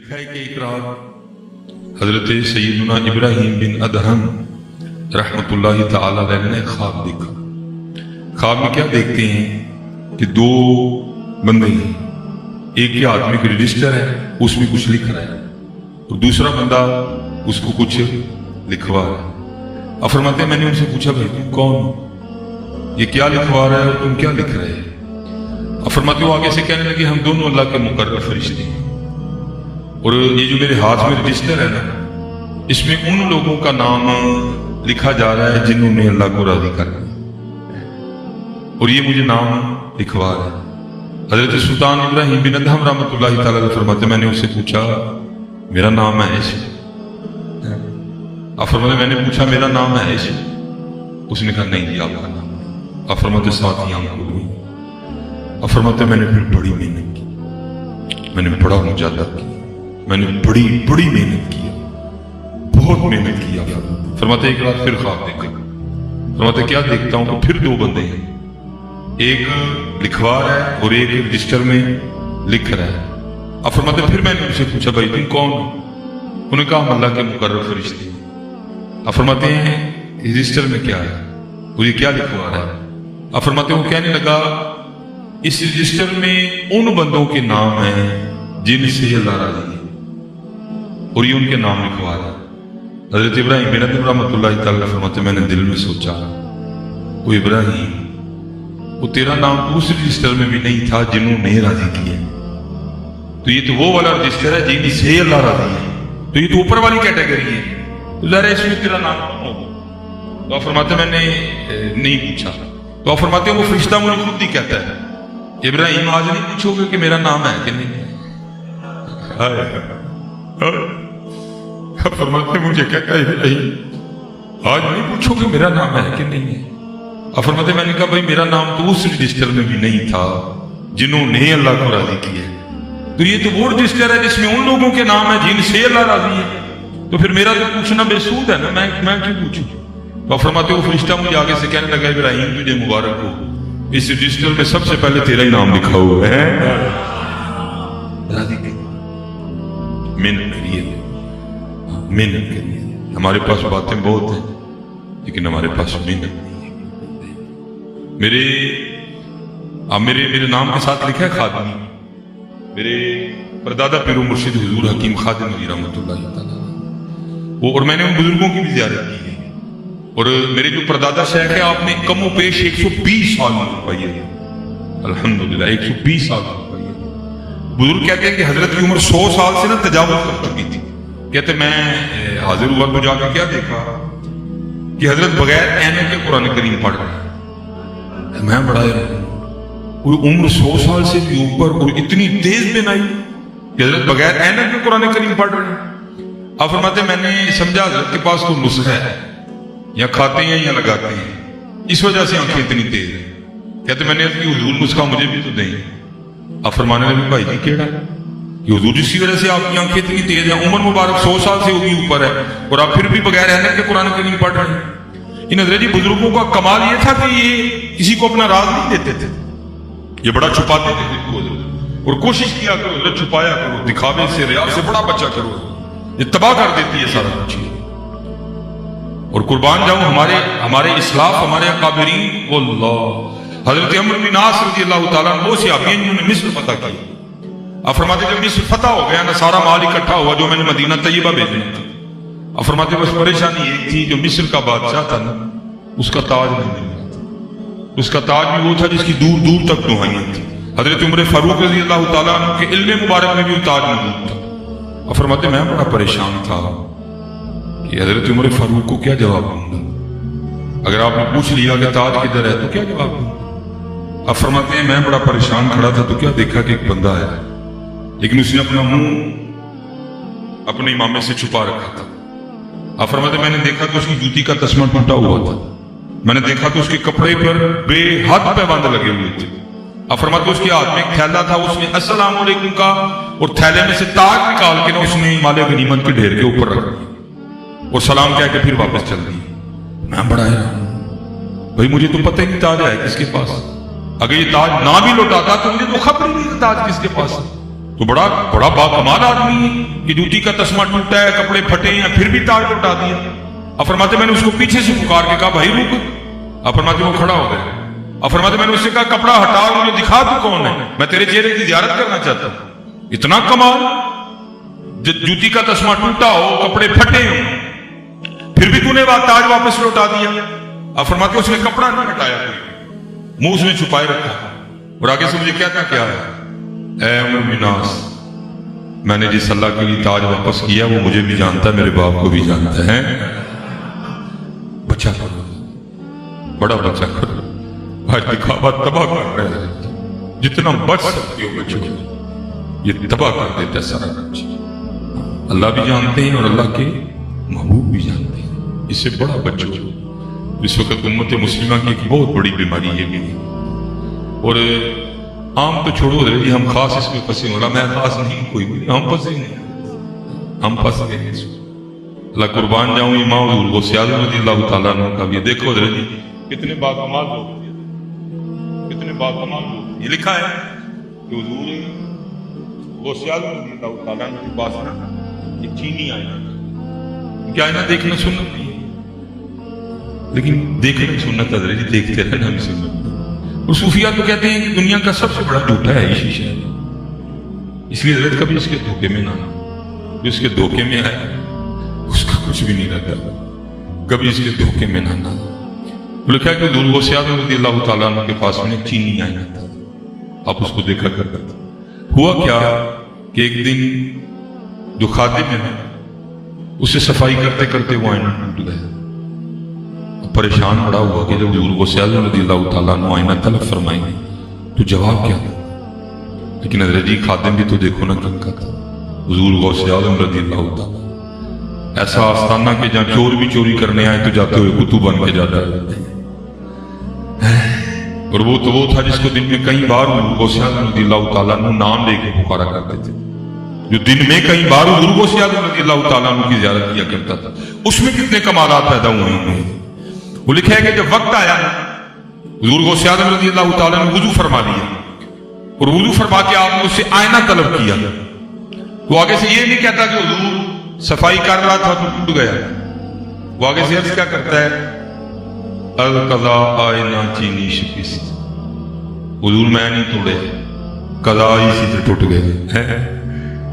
लिखा है कि एक रात हजरत सैयदना इब्राहिम बिन अदहम रहमतुल्लाहि ताला अलैह ने ख्वाब देखा। ख्वाब में क्या देखते हैं कि दो बंदे हैं, एक के हाथ में एक रजिस्टर है, उसमें कुछ लिख रहा है, और दूसरा बंदा उसको कुछ लिखवा रहा है। अब फरमाते हैं मैंने उनसे पूछा भाई तुम कौन हो, ये क्या लिखवा रहा है और तुम क्या लिख रहे हैं? अब फरमाते हो आगे से कहने लगे हम दोनों अल्लाह के मुकर्रर फरिश्ते हैं, और ये जो मेरे हाथ में रजिस्टर है ना, इसमें उन लोगों का नाम लिखा जा रहा है जिन्होंने अल्लाह को राजी करना, और ये मुझे नाम लिखवा रहा है। हजरत सुल्तान इब्राहिम बिन अदहम रहमतुल्लाहि ताला अलैह फरमाते मैंने उससे पूछा मेरा नाम है ऐश। अब फरमाते मैंने पूछा मेरा नाम है ऐश, उसने कहा नहीं जी आपका नाम। अब फरमाते साथ ही आंख खुल गई। अब फरमाते मैंने फिर बड़ी मेहनत की, मैंने बड़ा मुजाहदा किया, मैंने बड़ी बड़ी मेहनत की, बहुत मेहनत किया। फरमाते एक रात फिर ख्वाब देखा। फरमाते क्या देखता हूं कि फिर दो बंदे हैं, एक लिखवा रहा है और एक रजिस्टर में लिख रहा है। अब फरमाते फिर मैंने उनसे पूछा भाई तुम कौन हो? उन्होंने कहा हम अल्लाह के मुकर्रर फरिश्ते। अब फरमाते हैं रजिस्टर में क्या है, मुझे क्या लिखवा रहा है? अब फरमाते वो कहने लगा इस रजिस्टर में उन बंदों के नाम हैं जिनसे अल्लाह राजी है, और ये उनके नाम लिखवा रहा है। हजरत इब्राहिम बिन अदहम रहमतुल्लाहि ताला फरमाते मैंने दिल में सोचा वो इब्राहिम, वो तेरा नाम उस रजिस्टर में भी नहीं था जिन्होंने राजी किया, तो ये तो वो वाला रजिस्टर है जिनसे अल्लाह राजी है, तो ये तो ऊपर वाली कैटेगरी है, तो जरा इसमें तेरा नाम कौन होगा? तो आप फरमाते मैंने नहीं पूछा। तो आप फरमाते वो फरिश्ता मुझे खुद ही कहता है इब्राहिम आज नहीं पूछोगे कि मेरा नाम है कि नहीं? फरमाते मुझे कहता है इब्राहिम आज नहीं पूछोगे मेरा नाम है कि नहीं है? अब फरमाते मैंने कहा भाई मेरा नाम तो उस रजिस्टर में भी नहीं था जिन्होंने अल्लाह को राजी किया, तो ये तो वो रजिस्टर है जिसमें उन लोगों के नाम है जिनसे अल्लाह राजी है, तो फिर मेरा तो पूछना बेसूद है ना, मैं क्यों पूछूं? तो फरमाते वो फरिश्ता मुझे आगे से कहने लगा इब्राहिम तुझे मुबारक हो, इस रजिस्टर में सबसे पहले तेरा ही नाम लिखा हुआ है। मेहनत करिए, मेहनत करिए। हमारे पास बातें बहुत हैं लेकिन हमारे पास मेहनत नहीं है। मेरे नाम के साथ लिखा है खादिमी, मेरे परदादा पीरो मुर्शिद हुजूर हकीम खादिम अली रहमतुल्लाहि ताला वो, और मैंने उन बुजुर्गों की भी ज़ियारत की है, और मेरे जो परदादा शेख है आपने कमो पेश 120 साल पाई है, अल्हम्दुलिल्लाह 120 साल पाई है। बुजुर्ग कहते हैं कि हजरत की उम्र 100 साल से ना तजावुज कर चुकी थी। कहते मैं हाजिर हुआ तो जाकर क्या देखा कि हजरत बगैर ऐनक के कुरान करीम पढ़ रहे हैं। मैं बड़ा उम्र 100 साल से भी ऊपर और इतनी तेज बिनाई कि हजरत बगैर ऐनक के कुरान करीम पढ़ रहे हैं। अब फरमाते मैंने समझा हजरत के पास कोई नुस्खा है, या खाते हैं या लगाते हैं, इस वजह से आंखें इतनी तेज है। कहते मैंने हुजूर नुस्खा मुझे भी तो दें। अब फरमाने लगे भाई जी केड़ा है कि हुजूर जिसकी वजह से आपकी आंखें इतनी तेज है, उम्र मुबारक 100 साल से होगी ऊपर है, और आप फिर भी बगैर ऐनक के कुरान करीम पढ़ रहे हैं। इन हजरत जी बुजुर्गों का कमाल ये था कि ये किसी को अपना राज नहीं देते थे, ये बड़ा छुपाते थे खुद को, और कोशिश किया करो छुपाया करो, दिखावे से रिया से बड़ा बचा करो, ये तबाह कर देती है सारा कुछ। और कुर्बान जाऊं हमारे इस्लाफ हमारे अकाबरीन वल्लाह, हजरत अमर बिन आस रज़ियल्लाहु ताला अन्हु से आप जिन्होंने मिस्र फतह किया। आप फरमाते जब मिस्र फतह हो गया ना, सारा माल इकट्ठा हुआ जो मैंने मदीना तैयबा भेजना था। आप फरमाते बस परेशानी एक थी, जो मिस्र का बादशाह था ना उसका ताज नहीं मिल रहा था, उसका ताज भी वो था जिसकी दूर दूर तक दुहाइयां थी। हजरत उमर फारूक रज़ियल्लाहु ताला अन्हु के इल्म मुबारक में भी ताज मौजूद था। आप फरमाते मैं बड़ा परेशान था कि हजरत उमर फारूक को क्या जवाब दूंगा, अगर आपने पूछ लिया कि ताज किधर है तो क्या जवाब दूंगा? अब फरमाते हैं मैं बड़ा परेशान खड़ा था तो क्या देखा कि एक बंदा है, लेकिन उसने अपना मुंह अपने इमामे से छुपा रखा था। अब फरमाते मैंने देखा कि उसकी जूती का तस्मा टूटा हुआ था, मैंने देखा कि उसके कपड़े पर बेहद पैबंद लगे हुए थे। अब फरमाते उसके हाथ में एक थैला था, उसने अस्सलाम वालेकुम का, और थैले में से ताज निकाल के ना उसने माले गनीमत के ढेर के ऊपर रख दिया और सलाम कह के फिर वापस चल दी। मैं बड़ा हैरान भाई, मुझे तो पता ही नहीं ताज है किसके पास। अगर ये ताज ना भी लौटाता तो मुझे तो खबर ही नहीं ताज किसके पास है। तो बड़ा बड़ा बाकमाल आदमी है कि जूती का तस्मा टूटा है, कपड़े फटे हैं, फिर भी ताज लौटा दिया। अब फरमाते मैंने उसको पीछे से पुकार के कहा भाई रुक। अब फरमाते वो खड़ा हो गया। अब फरमाते मैंने उससे कहा कपड़ा हटा और मुझे दिखा तू कौन है, मैं तेरे चेहरे की ज़ियारत करना चाहता हूं। इतना कमाल, जूती का तस्मा टूटा हो, कपड़े फटे हो, फिर भी तूने ताज वापस लौटा दिया। अब फरमाते उसने कपड़ा नहीं हटाया, मुंह उसने छुपाए रखा और आगे से मुझे कहता क्या है, ऐ अमर मिनास, मैंने जिस अल्लाह के लिए ताज वापस किया वो मुझे भी जानता है, मेरे बाप को भी जानता है। बच्चा करो, बड़ा बच्चा करो, आज दिखावा तबाह कर रहे हैं। जितना बच सकते हो बचो, ये तबाह कर देता है सारा कुछ। अल्लाह भी जानते हैं और अल्लाह के महबूब भी जानते हैं, इससे बड़ा बचो। इस वक्त उम्मत मुस्लिमा की एक बहुत बड़ी बीमारी है। और आम तो छोड़ो जी, हम खास इसमें फंसे हो रहा, मैं खास नहीं, कोई हम फंसे नहीं, हम फंस गए। अल्लाह कुर्बान जाऊं, इमाम हुजूर गौसे आज़म रज़ियल्लाहु ताला अन्हु का भी देखो जी, कितने बाकमाल लोग, कितने बाकमाल लोग। ये लिखा है कि हुजूर गौसे आज़म रज़ियल्लाहु ताला अन्हु के पास ना एक चीनी आया, क्या आईना देखना सुन्नत नहीं है, लेकिन देखना सुन्नत है जी, देखते रहना भी सुन्नत। और सूफिया तो कहते हैं कि दुनिया का सबसे बड़ा झूठा है ये शीशा, इसलिए हजरत कभी इसके धोखे में ना आना। जो इसके धोखे में आया उसका कुछ भी नहीं रहता, कभी इसके धोखे में ना आना। लिखा है कि हुजूर गौसे आज़म रज़ियल्लाहु ताला अन्हु के पास में चीनी आया था, आप उसको देखा करता था। हुआ क्या कि एक दिन जो खादिम है उसे सफाई करते करते वो आईना टूट गया। परेशान बड़ा हुआ कि जब हुजूर गौसे आज़म रज़ियल्लाहु ताला अन्हु आईना तलब फरमाएंगे तो जवाब क्या था। लेकिन हज़रत जी खादिम भी तो देखो ना किनका था, हुजूर गौसे आज़म रज़ियल्लाहु ताला। ऐसा आस्थाना के जहां चोर भी चोरी करने आए तो जाते हुए कुतुब बन के जाता है। और वो तो वो था जिसको दिन में कई बार हुजूर गौसे आज़म रज़ियल्लाहु ताला अन्हु नाम लेके पुकारा करते थे, जो दिन में कई बार हुजूर गौसे आज़म रज़ियल्लाहु ताला अन्हु की ज़ियारत किया करता था। उसमें कितने कमालात पैदा हुए होंगे। वो लिखा है कि जब वक्त आया हुजूर गौसे आज़म रज़ियल्लाहु ताला अन्हु वुज़ू फरमा लिया और वुज़ू फरमा के आपने उससे आईना तलब किया, तो आगे से ये नहीं कहता कि हुजूर सफाई कर रहा था तो टूट गया। वो आगे से अर्ज क्या करता है, अल कज़ा आईना चीनी शिकिस्त, हुजूर मैं नहीं तोड़े, कज़ा इसी से टूट गया।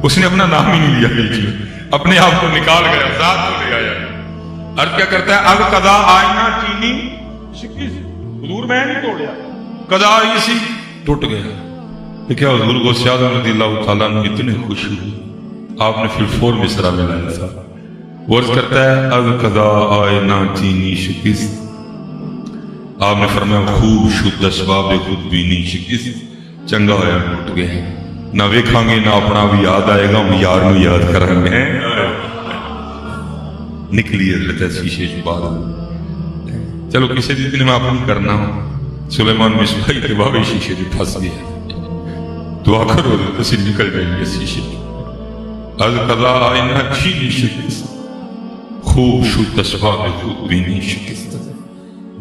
उसने अपना नाम ही नहीं लिया बीच में, अपने आप को निकाल गया, साथ को ले आया। अर्ज क्या करता है, अल कज़ा आईना चीनी शिकिस्त, हुजूर मैं नहीं तोड़ा, कज़ा इसी टूट गया। तो क्या हुजूर गौसे आज़म रज़ियल्लाहु ताला अन्हु इतने खुश हुए, आपने फिर फोर मिसरा में लाया था। वो अर्ज करता है, अल कज़ा आईना चीनी शिकिस्त, आपने फरमाया खूब शुद्ध असबाब खुद भी नहीं शिकिस्त, चंगा होया टूट गया, ना वेखांगे ना अपना भी याद आएगा, हम यार नूं याद करांगे। निकली है शीशे च बाहर। चलो किसी दिन मैं अपनी करना, सुलेमान मिसबाही के बाबे शीशे च फंस गया, दुआ करो तो निकल जाएंगे शीशे। अल कज़ा आईना चीनी शिकिस्त, खूब शुद्ध असबाब खुद भी नहीं शिकिस्त,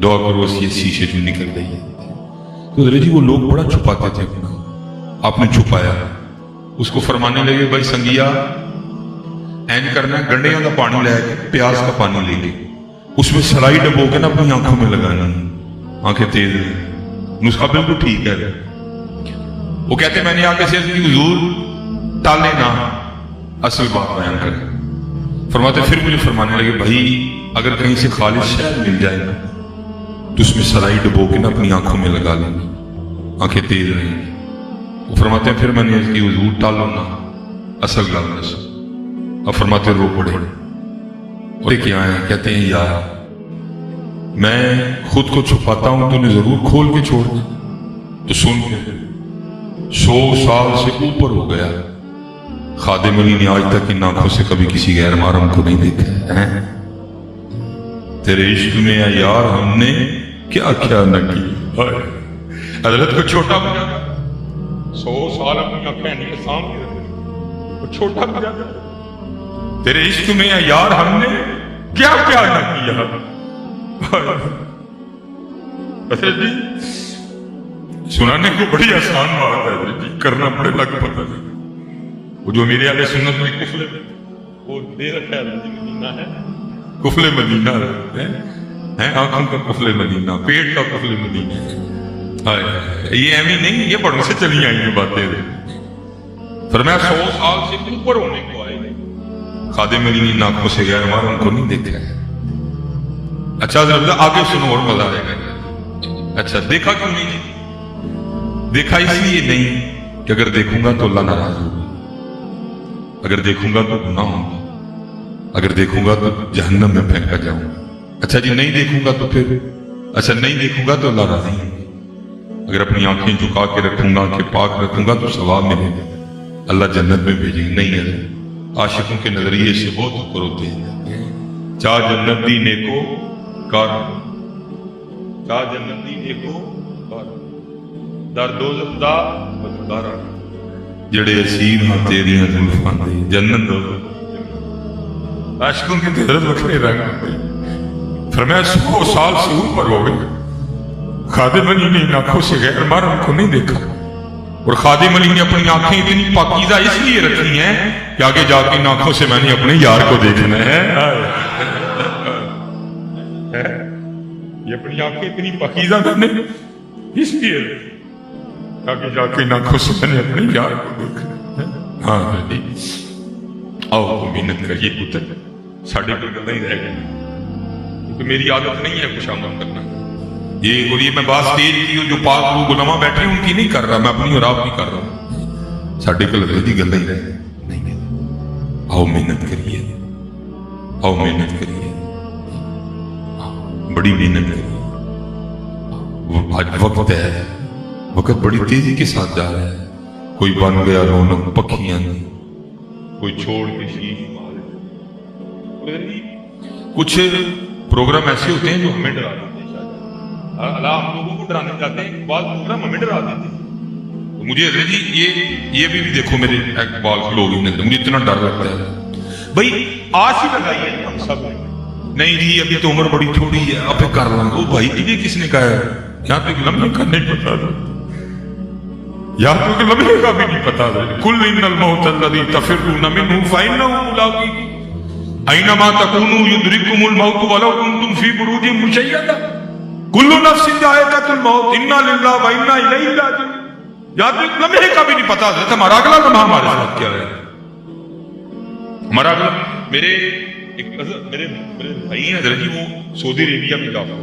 दुआ करो ये शीशे जो निकल गई है। तो जी वो लोग बड़ा छुपाते थे अपना, आपने छुपाया। उसको फरमाने लगे, भाई संगिया एन करना, गंडियों का पानी लेके, प्याज का पानी लेके उसमें सलाई डबो के ना अपनी आंखों में लगानी, आंखें तेज। नुस्खा बिल्कुल ठीक है। वो कहते मैंने आके से हुजूर टाले ना, असल बात बयान करें। फरमाते फिर मुझे फरमाने लगे, भाई अगर कहीं से खालिश शहद मिल जाए ना तो उसमें सलाई डबो के ना अपनी आंखों में लगा लेंगे, आंखें तेज रहेंगी। वो फरमाते हैं फिर मैंने इसकी हुजूर टालो ना, असल गल। अब फरमाते रो पड़े, और क्या है, कहते हैं यार मैं खुद को छुपाता हूं, तूने जरूर खोल के छोड़ना। तो सुन के 100 साल से ऊपर हो गया, खादिम अली ने आज तक इन आंखों से कभी किसी गैर महरम को नहीं देखा है। तेरे इश्क में यार हमने क्या क्या न किया। हजरत को छोटा बना, 100 साल अपनी आंखें के सामने रखे, छोटा बना। तेरे इश्क में यार हमने क्या क्या न किया। जी सुनाने को बड़ी आसान बात है जी, करना बड़े लग पता नहीं। وہ جو میرے والے سنت میں کفل وہ دے رکھا ہے مدینہ ہے، کفل مدینہ ہے، آنکھوں کا کفل مدینہ، پیٹ کا کفل مدینہ ہے، یہ ایویں نہیں، یہ بڑوں سے چلی آئی ہیں باتیں۔ فرمایا 100 سال سے اوپر ہونے کو آئے خادم علی نے آنکھوں سے غیر محرم کو نہیں دیکھا ہے۔ اچھا ذرا آگے سنو اور مزہ آئے گا۔ اچھا دیکھا کیوں نہیں؟ دیکھا اس لیے نہیں کہ اگر دیکھوں گا تو اللہ ناراض ہوگا، اگر دیکھوں گا تو گناہ ہوگا، اگر دیکھوں گا تو جہنم میں پھینکا جاؤں گا۔ اچھا جی نہیں دیکھوں گا تو پھر اچھا نہیں دیکھوں گا تو اللہ راضی ہوگا، اگر اپنی آنکھیں جھکا کے رکھوں گا کہ پاک رکھوں گا تو ثواب ملے گا، اللہ جنت میں بھیجے گا۔ نہیں ہے عاشقوں کے نظریے سے بہت اوپر ہوتے ہیں۔ چاہ جنت دی نیکو کار، چاہ جنت دی نیکو کار، در دوزخ دا بدکارا، جڑے اسیر ہاں تیریاں زلفاں دے جنت دوزخ۔ عاشقوں کے حضرت وکھرے رنگ ہوتے۔ فرمایا 100 سال سے اوپر ہو گئے، خادم علی نے ان آنکھوں سے غیر محرم کو نہیں دیکھا، اور خادم علی نے اپنی آنکھیں اتنی پاکیزہ اس لیے رکھی ہیں کہ آگے جا کے ان آنکھوں سے میں نے اپنے یار کو دیکھنا ہے۔ یہ اپنی آنکھیں اتنی پاکیزہ میں نے اس لیے آگے جا کے ان آنکھوں سے میں نے اپنے یار کو دیکھنا ہے۔ ہاں جی آؤ محنت کریے پتر، ساڑھے پر گلیں ہی رہ گئی، کیونکہ میری عادت نہیں ہے خوشامد کرنا۔ یہ اور یہ میں بات تیز کی جو پاک لوگ علماء بیٹھے ان کی نہیں کر رہا، میں اپنی اور آپ نہیں کر رہا۔ ساڑھے کو لگے دی گلیں ہی رہ نہیں۔ آؤ محنت کریے، آؤ محنت کریے، بڑی محنت کریے۔ آج وقت ہے، وقت بڑی تیزی کے ساتھ جا رہا ہے۔ کوئی بن گیا رونق پکھیاں نہیں، کوئی چھوڑ کے شیش مارے۔ کچھ پروگرام ایسے ہوتے ہیں جو ہمیں ڈرا دیتے ہیں، اللہ ہم لوگوں کو ڈرانے جاتے ہیں، بعض پروگرام ہمیں ڈرا دیتے ہیں۔ تو مجھے حضرت جی یہ بھی دیکھو میرے اقبال لوگ مجھے اتنا ڈر لگتا ہے۔ بھائی آس ہی لگائی ہے ہم سب نے، نہیں جی ابھی تو عمر بڑی تھوڑی ہے اب کر لوں گا۔ بھائی یہ کس نے کہا ہے؟ یہاں تو ایک لمحے کا نہیں پتا تھا، یہاں تو ایک لمحے کا بھی نہیں پتا تھا۔ کل ان الموت الذی تفرون منہ فانہ ملاقیکم اینما تکونوا یدرککم الموت ولو کنتم فی بروج مشیدہ کل نفس ذائقۃ الموت انا للہ و انا الیہ راجعون۔ یہاں تو ایک لمحے کا بھی نہیں پتا تھا ہمارا اگلا لمحہ ہمارے ساتھ کیا ہے۔ ہمارا اگلا میرے بھائی ہیں حضرت جی، وہ سعودی عربیہ میں جاتا،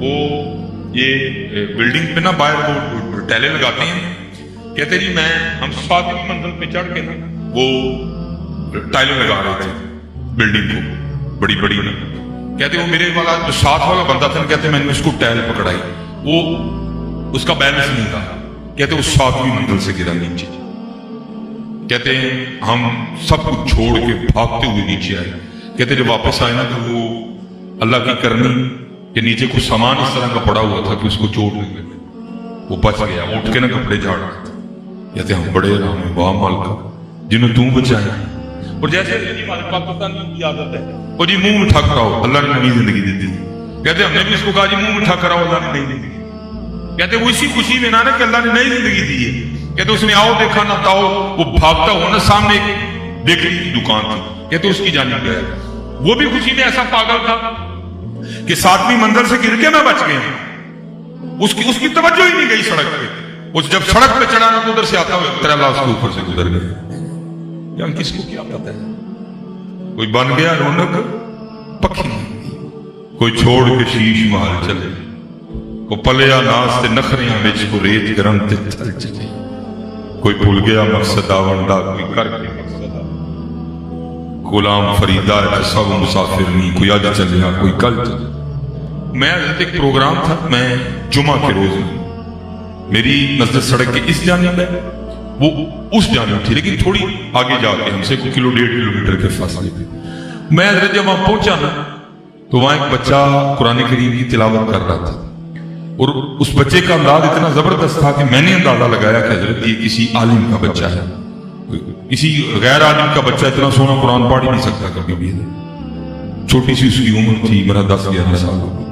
وہ یہ بلڈنگ پہ نا باہر وہ ٹیلے لگاتے ہیں، کہتے جی ہم 7ویں منزل پہ چڑھ کے نا وہ ٹائلیں لگا رہے تھے بلڈنگ کو بڑی بڑی نا، کہتے وہ میرے والا جو ساتھ والا بندہ تھا، کہتے میں نے اس کو ٹائل پکڑائی، وہ اس کا بیلنس نہیں تھا، کہتے وہ 7ویں منزل سے گرا نیچے۔ کہتے ہیں ہم سب کچھ چھوڑ کے بھاگتے ہوئے نیچے آئے، کہتے جب واپس آئے نا تو وہ اللہ کی کرنی کہ نیچے کچھ سامان اس طرح کا پڑا ہوا تھا کہ اس کو چوٹ نہیں لگی، وہ بچ گیا، اٹھ کے نا کپڑے جھاڑ رہا تھا۔ کہتے ہم بڑے رام واہ مالکا جنہوں تم بچایا۔ اور جیسے ہمارے پاکستان کی عادت ہے وہ جی منہ مٹھا کراؤ، اللہ نے نئی زندگی دی تھی، کہتے ہم نے بھی اس کو کہا جی منہ مٹھا کراؤ اللہ نے نئی زندگی، کہتے وہ اسی خوشی میں نہ کہ اللہ نے نئی زندگی دی ہے، کہتے اس نے آؤ دیکھا نہ تاؤ، وہ بھاگتا ہوا نا سامنے ایک بیکری کی دکان تھی، کہتے اس کی جانب گیا، وہ بھی خوشی میں ایسا پاگل تھا کہ 7ویں منزل سے گر کے میں بچ گیا، اس کی توجہ ہی نہیں گئی سڑک پہ، اس جب سڑک پہ چڑھا نا تو ادھر سے آتا ہوا تیرا اللہ اس کے اوپر سے گزر گیا۔ یا کس کو کیا پتا ہے، کوئی بن گیا رونق پکھی، کوئی چھوڑ کے شیش محل چلے، کو پلیا ناس تے نخریاں وچ کو ریت گرم تے تھل چلے، کوئی بھول گیا مقصد آونڈا کوئی کر کے مقصد آ، غلام فریدہ ہے سب مسافر نہیں، کوئی آج چلیا کوئی کل چلے۔ میں ایک پروگرام تھا، میں جمعہ کے روز میری نظر سڑک کے اس جانب ہے، وہ اس جانب تھی، لیکن تھوڑی آگے جا کے ہم سے 1.5 کلومیٹر کے فاصلے پہ۔ میں حضرت جب وہاں پہنچا نا تو وہاں ایک بچہ قرآن کریم کی تلاوت کر رہا تھا، اور اس بچے کا انداز اتنا زبردست تھا کہ میں نے اندازہ لگایا کہ حضرت یہ کسی عالم کا بچہ ہے، کسی غیر عالم کا بچہ اتنا سونا قرآن پڑھ ہی نہیں سکتا کبھی بھی۔ چھوٹی سی اس کی عمر تھی، میرا 10-11 سال ہو گیا۔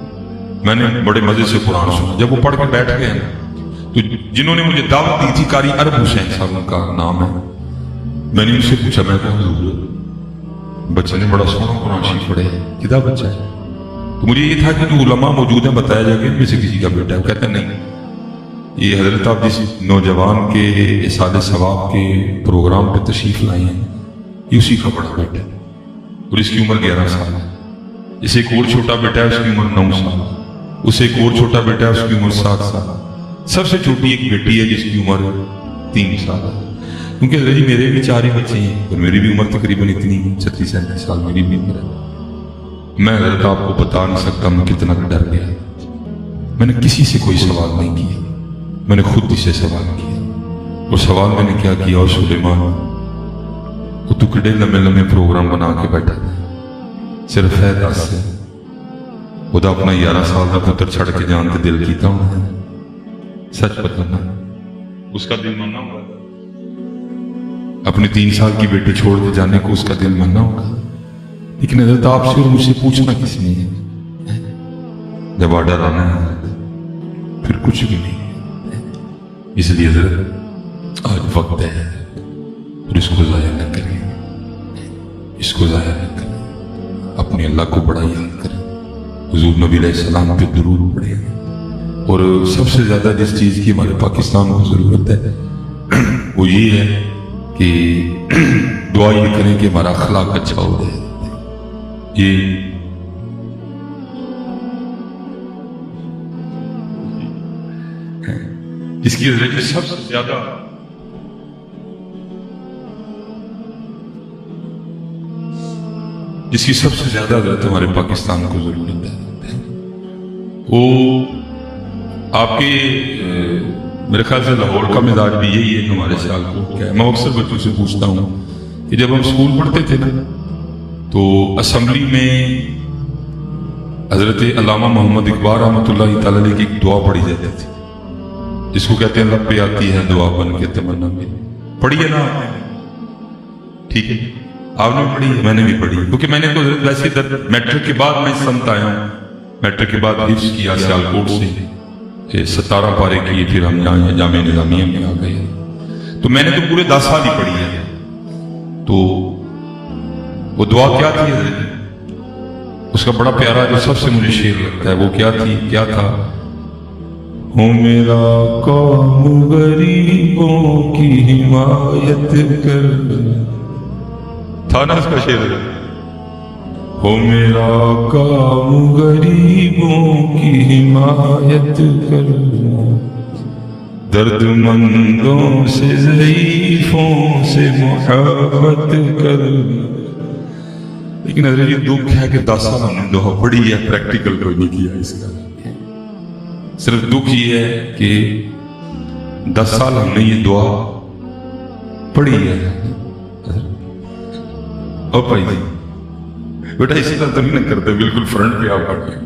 میں نے بڑے مزے سے قرآن سنا، جب وہ پڑھ کے بیٹھ گئے تو جنہوں نے مجھے دعوت دی تھی قاری عرب حسین صاحب کا نام ہے، मैंने उनसे पूछा, मैं कौन हजूर? बच्चे ने बड़ा सोहना कुरान शरीफ पढ़े, किदा बच्चा है? तो मुझे ये था कि जो उलमा मौजूद है बताया जाए कि इनमें से किसी का बेटा है। कहते नहीं, ये हजरत आप जिस नौजवान के इसाले सवाब के प्रोग्राम पे तशरीफ लाए हैं, ये उसी का बड़ा बेटा है और इसकी उम्र 11 साल है। इसे एक और छोटा बेटा है, उसकी उम्र 9 साल। उसे एक और छोटा बेटा है, उसकी उम्र 7 साल। सबसे छोटी एक बेटी है जिसकी उम्र 3 साल है। क्योंकि हजरत जी मेरे भी 4 ही बच्चे हैं और मेरी भी उम्र तकरीबन इतनी 36-37 साल मेरी भी उम्र है। मैं हजरत आपको बता नहीं सकता मैं कितना डर गया। मैंने किसी से कोई सवाल नहीं किया, मैंने खुद इसे सवाल किया। और सवाल मैंने क्या किया, और सुलेमान वो तू किड़े लंबे लंबे प्रोग्राम बना के बैठा था, सिर्फ है 10 से खुदा अपना 11 साल का पुत्र छड़ के जान के दिल कीता होना। सच बताना, उसका दिल मानना होगा। अपने 3 साल की बेटी छोड़ के जाने को उसका दिल मानना होगा। लेकिन हजरत आपसे और मुझसे पूछना किसने है? जब ऑर्डर आना है फिर कुछ भी नहीं। इसलिए हजरत आज वक्त है और इसको जाया न करें, इसको जाया न करें। अपने अल्लाह को बड़ा याद करें, हुजूर नबी अलैहिस्सलाम पे दुरूद पढ़ें। और सबसे ज्यादा जिस चीज की हमारे पाकिस्तान को जरूरत है वो ये है कि दुआ ये करें कि हमारा अखलाक अच्छा हो जाए। ये इसकी वजह से सबसे ज्यादा जिसकी सबसे ज्यादा जरूरत हमारे पाकिस्तान को जरूरत है वो आपके मेरे ख्याल से लाहौर का मिजाज भी यही है। हमारे सियालकोट क्या है, मैं अक्सर बच्चों से पूछता हूँ कि जब हम स्कूल पढ़ते थे ना तो असेंबली में हजरत अल्लामा मोहम्मद इकबाल रहमतुल्लाह तआला अलैह की एक दुआ पढ़ी जाती थी, जिसको कहते हैं लब पे आती है दुआ बन के तमन्ना में। पढ़ी है ना आपने? ठीक है, आपने पढ़ी है, मैंने भी पढ़ी, क्योंकि मैंने तो वैसे मैट्रिक के बाद मैं संत आया हूँ। मैट्रिक के बाद हिफ्ज़ किया सियालकोट से, 17 पारे किए, फिर हम यहाँ जामिया निज़ामिया में आ गए। तो मैंने तो पूरे 10 साल ही पढ़ी है। तो वो दुआ क्या थी, उसका बड़ा प्यारा जो सबसे मुझे शेर लगता है वो क्या थी, क्या था? हो मेरा कौम गरीबों की हिमायत कर, था ना उसका शेर? हो मेरा कौम गरीबों की हिमायत कर, दर्दमंदों से ज़ईफ़ों से मोहब्बत कर। लेकिन हज़रत ये दुख है कि 10 साल हमने दुआ पढ़ी है, प्रैक्टिकल कोई नहीं किया इसका। सिर्फ दुख ये है कि 10 साल हमने ये दुआ पढ़ी है। और भाई बेटा इसी तरह तो नहीं ना करते, बिल्कुल फ्रंट पे आप पढ़ते हैं।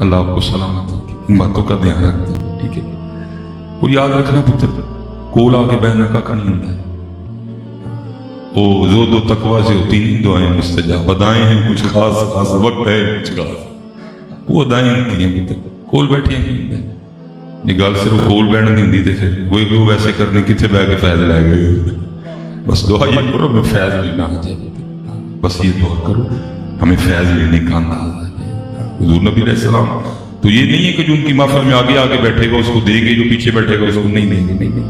अल्लाह आपको सलामत रखे, इन बातों का ध्यान रखते हैं, ठीक है? और याद रखना पुत्र, कोल आके बहना का नहीं होता है। ओ जो दो तकवा से होती नहीं दुआएं मुस्तजाब, अदाएं हैं कुछ खास खास, वक्त है कुछ खास, वो अदाएं होती हैं पुत्र। कोल बैठी हैं ये गल सिर्फ कोल बैठने नहीं होती, फिर वो वैसे करने कितने बह के फैज लै गए। बस दुआ ये करो हमें फैज लेना आ जाए, बस ये दुआ करो हमें फैज लेने का अंदाज आ जाए। हुजूर नबी अलैहिस्सलाम तो ये नहीं है कि जो उनकी महफिल में आगे आगे बैठेगा उसको देंगे, जो पीछे बैठेगा उसको नहीं देंगे, नहीं।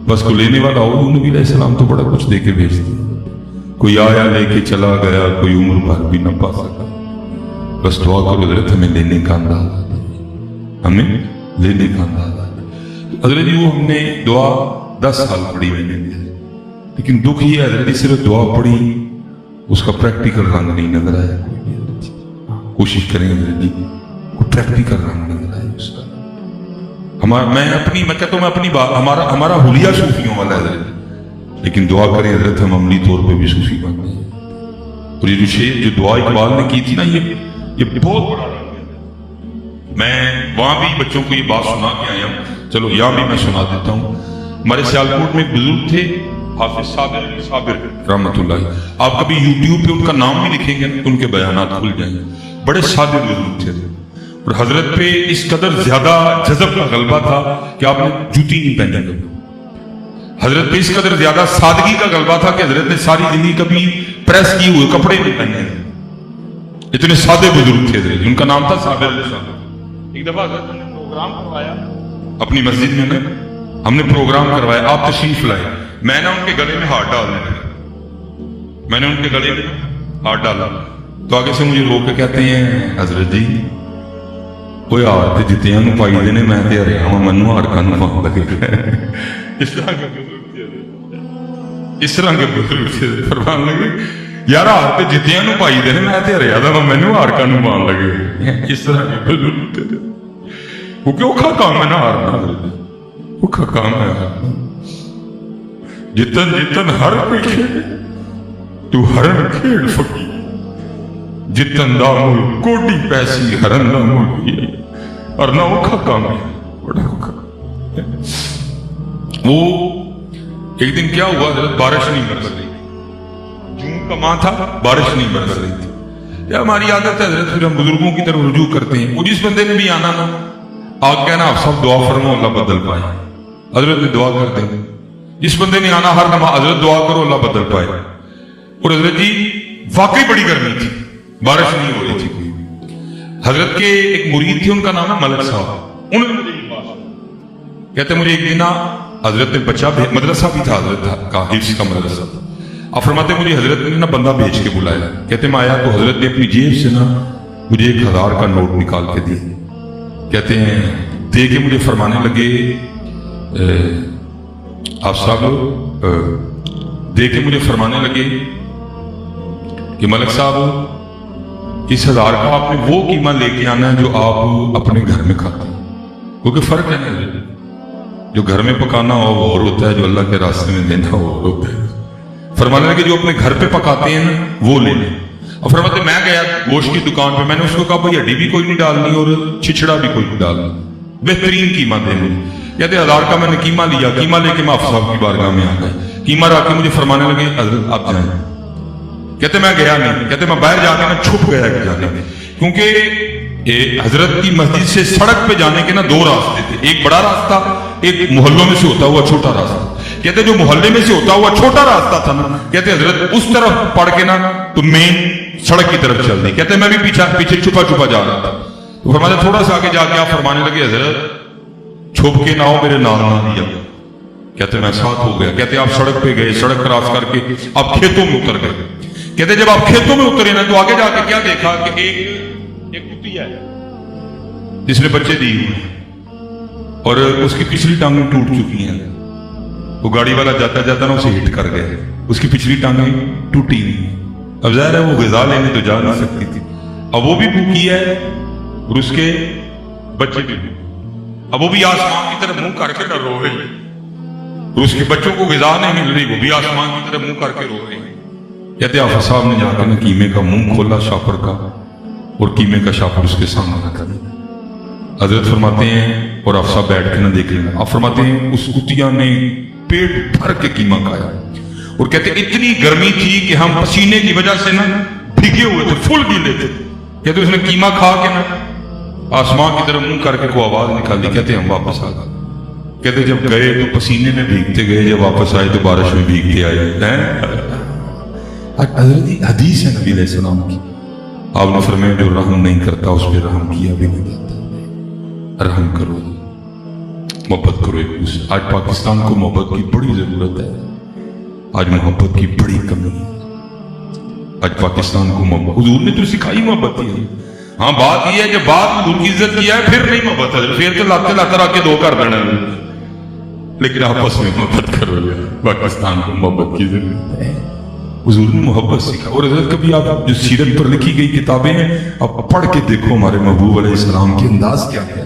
बस को लेने वाला हो। नबी अलैहिस्सलाम तो बड़ा कुछ दे के भेजते, कोई आया लेके चला गया, कोई उम्र भर भी न पा सका। बस दुआ करो हजरत हमें लेने का अंदाज आ जाए, हमें लेने का अंदाज आ जाए। हजरत जी वो हमने दुआ 10 साल पढ़ी मैंने, लेकिन दुख ये है सिर्फ दुआ पढ़ी उसका प्रैक्टिकल रंग नहीं नजर आया। कोशिश करें जी को प्रैक्टिकल रंग नजर आए उसका। मैं कहता हूँ मैं अपनी बात, हमारा हुलिया सूफियों वाला है, लेकिन दुआ करें हजरत हम अमली तौर पे भी सूफी बन गए। और ये जो शेर जो दुआ इकबाल ने की थी ना, ये बहुत बड़ा रंग है। मैं वहां भी बच्चों को ये बात सुना के आया हूँ, चलो यहाँ भी मैं सुना देता हूँ। हमारे सियालकोट में एक बुजुर्ग थे हाफिज साबिर रहमतुल्लाह। आप कभी यूट्यूब पे उनका नाम भी लिखेंगे ना तो उनके बयानात खुल जाएंगे। बड़े सादिर बुजुर्ग थे और हजरत पे इस कदर ज्यादा जज़ब का गलबा था कि आपने जूती नहीं पहनी। हजरत पे इस कदर ज्यादा सादगी का गलबा था कि हजरत ने सारी जिंदगी कभी प्रेस किए हुए कपड़े नहीं पहने, इतने सादे बुजुर्ग थे हजरत। उनका नाम था साबिर अली साहब। एक दफा हजरत ने प्रोग्राम करवाया अपनी मस्जिद में, हमने प्रोग्राम करवाया, आप तशरीफ लाए, मैं ना उनके गले में हाथ डालने लगा, मैंने उनके गले में हाथ डाला तो आगे से मुझे रोक के कहते हैं हजरत जी कोई हार तो जितियां पाई देने, मैं तो हरिया वा, मनु हारकां पाउण लगे। इस तरह के बुजुर्ग से फरमान लगे यार हार तो जितियां पाई देने, मैं तो हरिया दा मैनू हारकां पाउण लगे। इस तरह के बुजुर्ग थे, क्योंकि औखा काम है ना हारना, औखा काम है हारना। जितन जितन हर कोई खेले तू हरण खेड़ फकी, जितन दा मुल कोडी पैसी हरण दा मुल, और ना औखा काम है, बड़ा औखा। वो एक दिन क्या हुआ, बारिश नहीं बरस रही, जून का माह था, बारिश नहीं बरस रही थी। या हमारी आदत है हजरत, फिर हम बुजुर्गों की तरफ रुजू करते हैं। वो जिस बंदे ने भी आना ना, आप कहना आप सब दुआ फरमाओ अल्लाह बदल पाए, हजरत ने दुआ कर दें। जिस बंदे ने आना हर नमाज हजरत दुआ करो अल्लाह बदल पाए। और हजरत जी वाकई बड़ी गर्मी थी, बारिश नहीं हो रही थी कोई। हजरत के एक मुरीद थे, उनका नाम है मलक साहब। उन्होंने मुझे कहते मुझे एक दिन हजरत ने बच्चा मदरसा भी था हजरत का, हिफ्ज़ का मदरसा। अब फरमाते मुझे हजरत ने ना बंदा भेज के बुलाया, कहते मैं आया तो हजरत ने अपनी जेब से ना मुझे 1000 का नोट निकाल के दिया। कहते हैं दे के मुझे फरमाने लगे, आप साहब दे के मुझे फरमाने लगे कि मलक साहब इस 1000 का आपने वो कीमा लेके आना है जो आप अपने घर में खाते हैं, क्योंकि फर्क है ना, जो घर में पकाना हो वो और होता है, जो अल्लाह के रास्ते में देना हो वो होता है। फरमाने लगे जो अपने घर पे पकाते हैं ना वो ले लें। और फरमाते मैं गया गोश्त की दुकान पे, मैंने उसको कहा भाई हड्डी भी कोई नहीं डालनी और छिछड़ा भी कोई नहीं डालना, बेहतरीन कीमा दे मुझे। कहते 1000 का मैंने कीमा लिया, कीमा लेके मैं हाफ़िज़ साहब की बारगाह में आ गया। कीमा रख के मुझे फरमाने लगे हज़रत आप जाएं। कहते मैं गया नहीं, कहते मैं बाहर जाके मैं छुप गया जाके, क्योंकि हजरत की मस्जिद से सड़क पे जाने के ना 2 रास्ते थे, एक बड़ा रास्ता, एक मोहल्लों में से होता हुआ छोटा रास्ता। कहते जो मोहल्ले में से होता हुआ छोटा रास्ता था ना, कहते हजरत उस तरफ पड़ के ना तो मेन सड़क की तरफ चल दी। कहते मैं भी पीछे छुपा छुपा जा रहा था। तो फरमाते थोड़ा सा आगे जाके आप फरमाने लगे हजरत छुप के ना हो, मेरे नाम ना दिया। कहते मैं साथ हो गया। कहते आप सड़क पे गए, सड़क क्रॉस करके आप खेतों में उतर गए। कहते जब आप खेतों में उतरे ना तो आगे जाके क्या देखा कि एक कुतिया है जिसने बच्चे दिए हुए और उसकी पिछली टांगें टूट चुकी हैं। वो गाड़ी वाला जाता जाता ना उसे हिट कर गया, उसकी पिछली टांगें टूटी नहीं। अब जाहिर है वो ग़िज़ा लेने तो जा नहीं सकती थी, अब वो भी भूखी है और उसके बच्चे भी, अब वो भी आसमान की तरफ मुंह करके ना रो रही, और उसके बच्चों को ग़िज़ा नहीं मिल रही, वो भी आसमान की तरफ मुंह करके रो रही। कहते हाफ़िज़ साहब ने जाकर ना कीमे का मुंह खोला शापर का, और कीमे का शापर उसके सामने रखा। हजरत फरमाते हैं और हाफ़िज़ साहब बैठ के ना देख लेना, आप फरमाते हैं उस कुतिया ने पेट भर के कीमा खाया, और कहते इतनी गर्मी थी कि हम पसीने की वजह से ना भीगे हुए थे, फुल गीले थे। कहते उसने कीमा खा के ना आसमान की तरफ मुंह करके को आवाज निकाली। कहते हम वापस आ गए। कहते जब गए तो पसीने में भीगते गए, जब वापस आए तो बारिश में भीग के आए। हदीस है नबी अलैहिस्सलाम की, आपने फरमाया जो रहम नहीं करता उस पर रहम किया भी नहीं जाता। रहम करो, मोहब्बत करो एक दूसरे। आज पाकिस्तान को मोहब्बत की बड़ी जरूरत है, आज मोहब्बत की बड़ी कमी है। आज पाकिस्तान को मोहब्बत हुजूर ने तो सिखाई मोहब्बत की। हाँ बात यह है कि बात हुजूर की इज्जत किया है, फिर नहीं मोहब्बत है, फिर तो लाते लाते आके 2 कर देना, लेकिन आपस में मोहब्बत करो। पाकिस्तान को मोहब्बत की जरूरत है, हुजूर ने मोहब्बत सीखा। और हजरत कभी आप जो सीरत पर लिखी गई किताबें हैं आप पढ़ के देखो, हमारे महबूब अलैहिस्सलाम के अंदाज क्या है।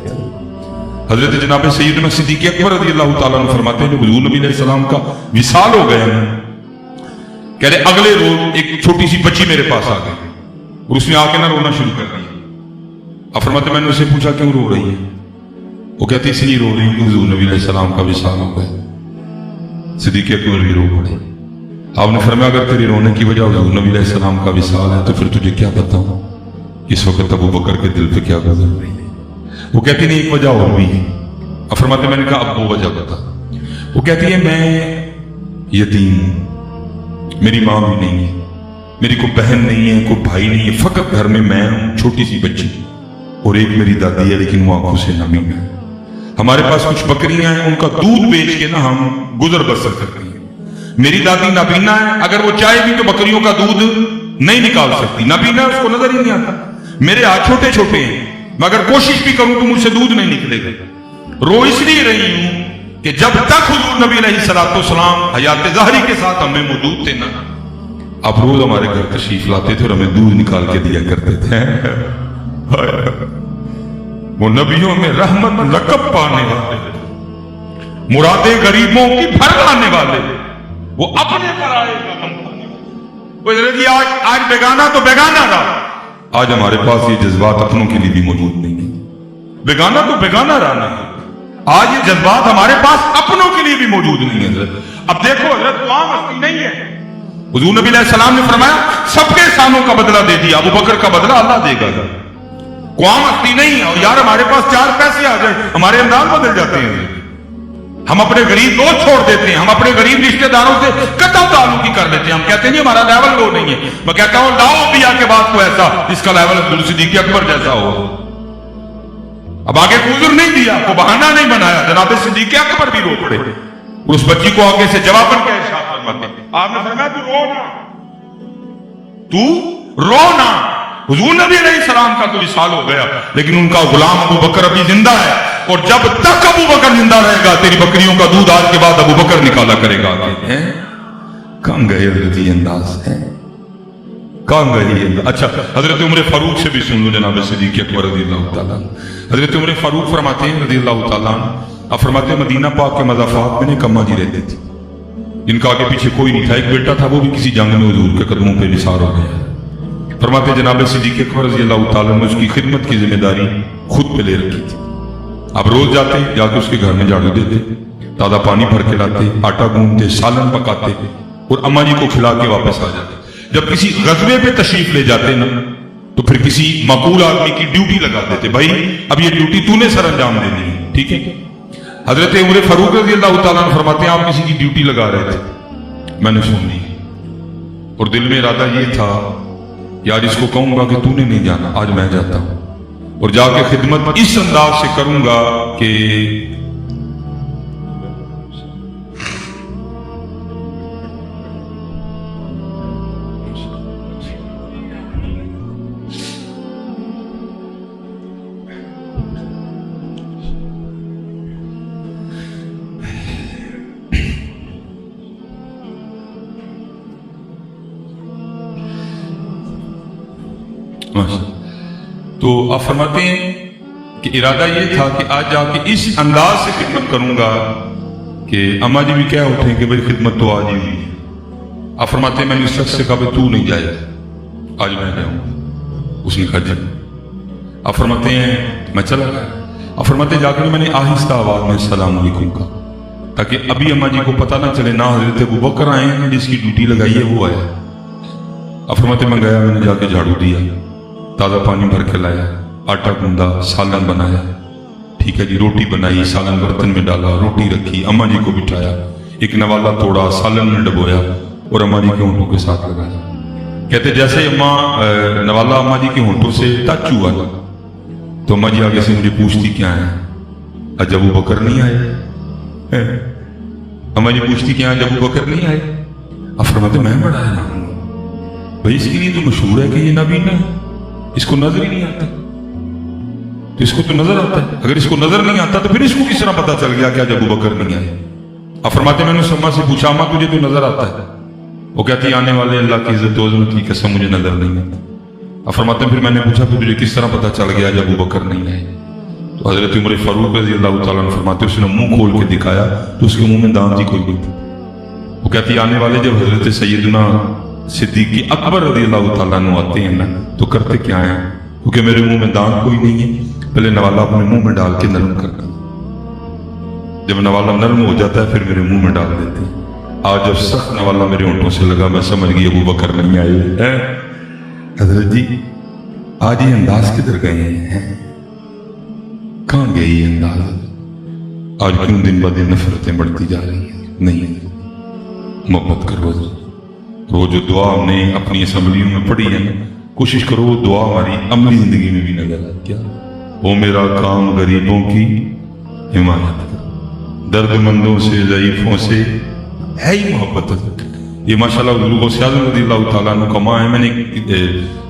हजरत जनाब सैयदना सिद्दीक़ अकबर रज़ियल्लाहु ताला अन्हु फरमाते हैं जब हुजूर नबी अलैहिस्सलाम का विसाल हो गया, कह रहे अगले रोज एक छोटी सी बच्ची मेरे पास आ गई और उसने आके ना रोना शुरू कर दिया। अब फरमाते मैंने उससे पूछा क्यों रो रही है? वो कहती इसलिए रो रही कि हुजूर नबी अलैहिस्सलाम का विसाल हो गया। सिद्दीक़ अकबर भी रो पड़े। आपने फरमाया अगर तेरे रोने की वजह हुजूर नबी अलैहिस्सलाम का विसाल है तो फिर तुझे क्या बताऊं इस वक्त अबू बकर के दिल पे क्या गुजर रही है। वो कहती नहीं एक वजह और भी है। अब फरमाते मैंने कहा अब वो वजह बता। वो कहती है मैं यतीम हूं, मेरी माँ भी नहीं है, मेरी कोई बहन नहीं है, कोई भाई नहीं है, फकत घर में मैं हूं, छोटी सी बच्ची, और एक मेरी दादी है लेकिन वो आंखों से नमी है। हमारे पास कुछ बकरियां हैं, उनका दूध बेच के ना हम गुजर बसर करते हैं। मेरी दादी नाबीना है, अगर वो चाहे भी तो बकरियों का दूध नहीं निकाल सकती, नाबीना उसको नजर ही नहीं आता। मेरे हाथ छोटे छोटे हैं, मगर कोशिश भी करूं तो मुझसे दूध नहीं निकलेगा। रो इसलिए रही हूं कि जब तक हुजूर नबी अलैहिस्सलाम हयात ज़ाहरी के साथ हमें मौजूद थे ना, आप रोज हमारे घर तशरीफ लाते थे और हमें दूध निकाल के दिया करते थे। वो नबियों में रहमत लकब पाने वाले, मुरादे गरीबों की भर लाने वाले, वो अपने पर आएगा हम जी। आज बेगाना तो बेगाना रहा, आज हमारे पास ये जज्बात अपनों के लिए भी मौजूद नहीं है। बेगाना तो बेगाना रहा नहीं, आज ये जज्बात हमारे पास अपनों के लिए भी मौजूद नहीं है। अब देखो हजरत आम हस्ती नहीं है, हुजूर नबी अलैहिस्सलाम ने फरमाया सबके एहसानों का बदला दे दिया, अबू बकर का बदला अल्लाह देगा। कौम हस्ती नहीं है, और यार हमारे पास 4 पैसे आ जाए हमारे अंदाज बदल जाते हैं। हम अपने गरीब दोस्त छोड़ देते हैं, हम अपने गरीब रिश्तेदारों से कतई ताल्लुकी कर लेते हैं। हम कहते हैं नहीं हमारा लेवल लो नहीं है। मैं कहता हूं लाओ बिया के बाद को ऐसा इसका लेवल अब्दुल सिद्दीक अकबर जैसा हो। अब आगे गुजर नहीं दिया, को बहाना नहीं बनाया, जनाब सिद्दीक अकबर भी रो पड़े। उस बच्ची को आगे से जवाब क्या इरशाद फरमाते, आपने फरमाया तू रो ना, तू रो ना। हुजूर नबी अलैहिस्सलाम का तो विसाल हो गया, लेकिन उनका गुलाम अबू बकर अभी जिंदा है, और जब तक अबू बकर जिंदा रहेगा तेरी बकरियों का दूध आज के बाद अबू बकर निकाला करेगा। कहां गए ये अंदाज है, कहां गए। अच्छा, हजरत उमर फारूक से भी सुन लो जनाब सिद्दीक अकबर रज़ियल्लाहु ताला। हजरत उमर फारूक फरमाते हैं रज़ियल्लाहु ताला, आप फरमाते मदीना पाक के मज़ाफ़ात में कम्मा जी रहती थी, जिनका आगे पीछे कोई नहीं था। एक बेटा था, वो भी किसी जंग में हुजूर के कदमों पे निसार हो गया। फरमाते जनाब सिद्दीक अकबर रज़ियल्लाहु ताला ने उसकी खिदमत की जिम्मेदारी खुद पे ले रखी थी। अब रोज जाते, जाके उसके घर में झाड़ू देते, ताजा पानी भर के लाते, आटा गूंदते, सालन पकाते और अम्मा जी को खिला के वापस आ जाते। जब किसी गजबे पे तशरीफ ले जाते ना, तो फिर किसी मकबूल आदमी की ड्यूटी लगा देते, भाई अब ये ड्यूटी तूने सर अंजाम देनी है, ठीक है। हजरत उमर फारूक रज़ियल्लाहु ताला अन्हु फरमाते हैं आप किसी की ड्यूटी लगा रहे थे, मैंने सुन ली और दिल में इरादा ये था यार इसको कहूंगा कि तूने नहीं जाना, आज मैं जाता हूं और जाके खिदमत इस अंदाज से करूंगा कि तो आप फरमाते हैं कि इरादा ये था कि आज जाके इस अंदाज से खिदमत करूंगा कि अम्मा जी भी क्या उठे कि भाई खिदमत तो आज ही हुई है। आप फरमाते हैं मैंने इस शख्स से कहा तू नहीं जाए, आज मैं जाऊंगा। उसने कहा जी। आप फरमाते हैं मैं चला गया। आप फरमाते जाकर मैंने आहिस्ता आवाज में सलाम अलैकुम कहा, ताकि अभी अम्मा जी को पता ना चले ना हजरत अबू बकर आए हैं जिसकी ड्यूटी लगाई है वो आया। आप फरमाते मैं गया, मैंने जाके झाड़ू दिया, ताज़ा पानी भर के लाया, आटा गूंदा, सालन बनाया, ठीक है जी, रोटी बनाई, सालन बर्तन में डाला, रोटी रखी, अम्मा जी को बिठाया, एक नवाला तोड़ा, सालन में डबोया और अम्मा जी के होंठों के साथ लगाया। कहते जैसे नवाला अम्मा जी के होंठों से टच हुआ ना, तो अम्मा जी आगे से मुझे पूछती क्या है, आज अबू बकर नहीं आए। अम्मा जी पूछती क्या आज अबू बकर नहीं आए। अब फरमाते मैं बड़ा है भाई, इसके लिए तो मशहूर है कि ये नबी ना, इसको नजर ही नहीं आता, तो इसको तो नजर आता है, अगर इसको नजर नहीं आता तो फिर इसको किस तरह पता चल गया कि आज अबू बकर नहीं आए। अब फरमाते मैंने उस अम्मा से पूछा अम्मा तुझे तो नजर आता है? वो कहती आने वाले अल्लाह की इज्जत अजमत की कसम मुझे नजर नहीं आता। अब फरमाते फिर मैंने पूछा कि तुझे किस तरह पता चल गया जब अबू बकर नहीं आए? तो हजरत उमर फारूक रज़ियल्लाहु ताला अन्हु फरमाते उसने मुंह खोल के दिखाया तो उसके मुंह में दांत ही कोई नहीं था। वो कहती आने वाले जब हजरत सैयदना सिद्दीक अकबर रज़ियल्लाहु ताला अन्हु आते हैं ना तो करते क्या है, क्योंकि मेरे मुंह में दांत कोई नहीं है, पहले नवाला अपने मुंह में डाल के नरम करता, जब नवाला नरम हो जाता है फिर मेरे मुंह में डाल देते हैं। आज जब सख्त नवाला मेरे होंठों से लगा मैं समझ गई अबू बकर नहीं आए हैं। हजरत जी आज ये अंदाज किधर गए हैं, कहां गए ये अंदाज? आज क्यों दिन ब दिन नफरतें बढ़ती जा रही हैं? नहीं मोहब्बत करो। वो जो दुआ हमने अपनी असम्बलियों में पढ़ी है ना, कोशिश करो वो दुआ हमारी अमली जिंदगी में भी नजर आए। क्या वो मेरा काम गरीबों की हिमायत करो, दर्दमंदों से, ज़ईफों से, है ही मोहब्बत। ये माशाल्लाह हुज़ूर गौसे आज़म रज़ियल्लाहु तआला अन्हु कमा है। मैंने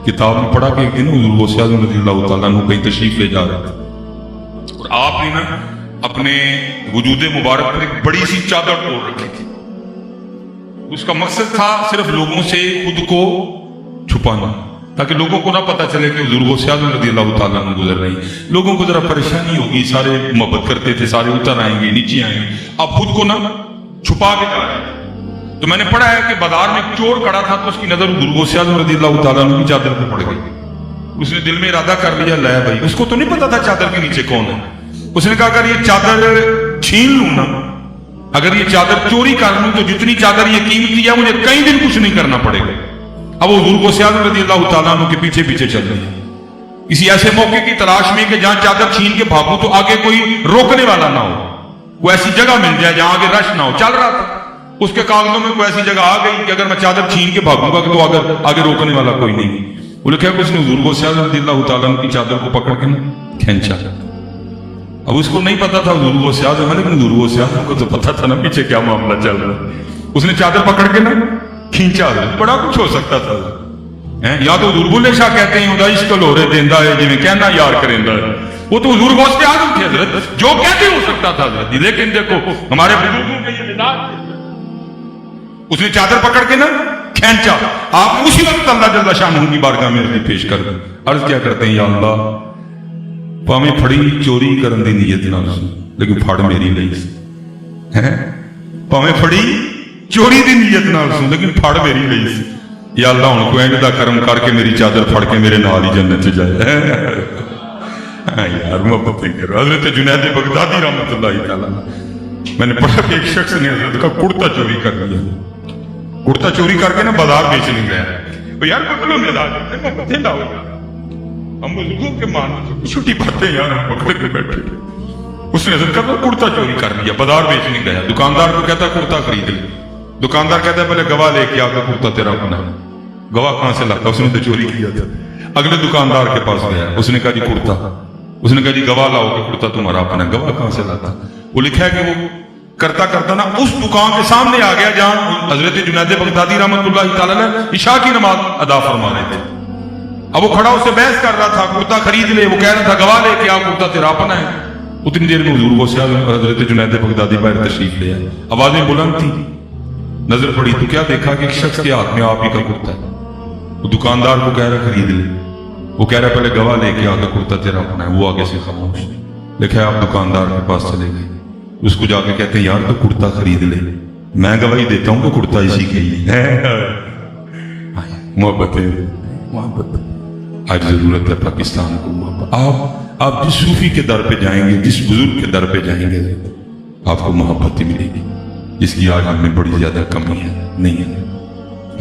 किताब में पढ़ा कि एक दिन हुज़ूर गौसे आज़म रज़ियल्लाहु तआला अन्हु कहीं तशरीफ ले जा रहे थे और आपने ना अपने वजूद मुबारक पर एक बड़ी सी चादर तोड़ रखी थी। उसका मकसद था सिर्फ लोगों से खुद को छुपाना, ताकि लोगों को ना पता चले कि हुज़ूर गौसे आज़म रज़ियल्लाहु तआला अन्हु गुजर रही। लोगों को जरा परेशानी होगी, सारे मोहब्बत करते थे, सारे उतर आएंगे, नीचे आएंगे, अब खुद को ना छुपा के जा रहे हैं। तो मैंने पढ़ा है कि बाजार में एक चोर खड़ा था, तो उसकी नजर हुज़ूर गौसे आज़म रज़ियल्लाहु तआला अन्हु की चादर पर पड़ गई। उसने दिल में इरादा कर लिया, ले भाई, उसको तो नहीं पता था चादर के नीचे कौन है। उसने कहा अगर ये चादर छीन लूं ना, अगर ये चादर चोरी कर लूं, तो जितनी चादर ये कीमती है मुझे कई दिन कुछ नहीं करना पड़ेगा। अब वो हुज़ूर गौसे आज़म रज़ियल्लाहु तआला अन्हु के पीछे पीछे चल रही है, किसी ऐसे मौके की तलाश में कि जहां चादर छीन के भागू तो आगे कोई रोकने वाला ना हो, कोई ऐसी जगह मिल जाए जहां आगे रश ना हो। चल रहा था, उसके कागजों में कोई ऐसी जगह आ गई कि अगर मैं चादर छीन के भागूंगा तो अगर आगे रोकने वाला कोई नहीं। वो लिखा कि उसने हुज़ूर गौसे आज़म रज़ियल्लाहु तआला अन्हु की चादर को पकड़ के ना खींचा। अब उसको नहीं पता था हुज़ूर गौसे आज़म, लेकिन हुज़ूर गौसे आज़म को तो पता था ना पीछे क्या मामला चल रहा है। उसने चादर पकड़ के ना खींचा। बड़ा कुछ हो सकता था है। या तो हुज़ूर बुल्ले शाह कहते हैं उदा इश्क लोरे देंदा है जिवें कहना यार करेंदा है, वो तो हुज़ूर गौसे आज़म थे हज़रत, जो कहते हो सकता था हज़रत। लेकिन देखो हमारे बुजुर्गों के ये मिजाज थे। उसने चादर पकड़ के ना खींचा। आप उसी वक्त अल्लाह जल्ला शान की बारगाह में अर्ज़ी पेश कर दें। अर्ज क्या करते हैं, या अल्लाह भावें फड़ी चोरी करन दी नीयत नाल सी, लेकिन फड़ मेरी लई है। भावें फड़ी चोरी दी नीयत नाल सी, लेकिन फड़ मेरी लई सी। या अल्लाह हुण कोई इंज दा करम करके मेरी चादर फड़ के मेरे नाल ही जन्नत च जाए। यार मोहब्बत नहीं करो। हज़रत जुनैद बगदादी रहमतुल्लाह तआला, मैंने पढ़ा कि एक शख्स ने हज़रत का कुर्ता चोरी कर लिया। कुर्ता चोरी करके ना बाजार बेचने गया। तो यार बदलो मिला हम बुजुर्गों के मान छोटी बातें यार हम पकड़ के बैठे। उसने हज़रत का कुर्ता चोरी कर लिया, बाजार बेचने गया। दुकानदार को कहता कुर्ता खरीद ले। दुकानदार कहता है पहले गवाह लेके आकर कुर्ता तेरा बना। गवाह कहां से लाता, उसने तो चोरी किया था। अगले दुकानदार के पास गया, उसने कहा जी कुर्ता। उसने कहा जी गवाह लाओ कि कुर्ता तुम्हारा अपना। गवाह कहां से लाता? वो लिखा है कि वो करता करता ना उस दुकान के सामने आ गया जहां हज़रत जुनैद बगदादी रहमतुल्लाह तआला अलैह इशा की नमाज अदा फरमा रहे थे। अब वो खड़ा उससे बहस कर रहा था, कुर्ता खरीद ले। वो कह रहा था गवाह लेके आ, कुर्ता तेरा अपना है। उतनी देर में हुज़ूर गौसे आज़म हज़रत जुनैद बगदादी बाहर तशरीफ ले आए। आवाजें बुलंद थी, नजर पड़ी तो क्या देखा कि एक शख्स के हाथ में आप ही का कुर्ता है। वो दुकानदार को कह रहा खरीद ले। वो कह रहा पहले गवाह लेके आकर कुर्ता तेरा अपना है। वो आगे से खामोश। लिखा आप दुकानदार के पास चले गए। उसको जाके कहते हैं यार तो कुर्ता खरीद ले, मैं गवाही देता हूं कि कुर्ता इसी के ही है। मोहब्बत आज जरूरत है पाकिस्तान को मोहब्बत। आप जिस सूफी के दर पे जाएंगे, जिस बुजुर्ग के दर पे जाएंगे, आपको मोहब्बत ही मिलेगी, जिसकी आज हमें बड़ी ज्यादा कमी है। नहीं है,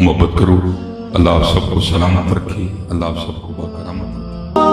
मोहब्बत करो। अल्लाह आप सबको सलामत रखे, अल्लाह आप सबको बाकरामत रखे।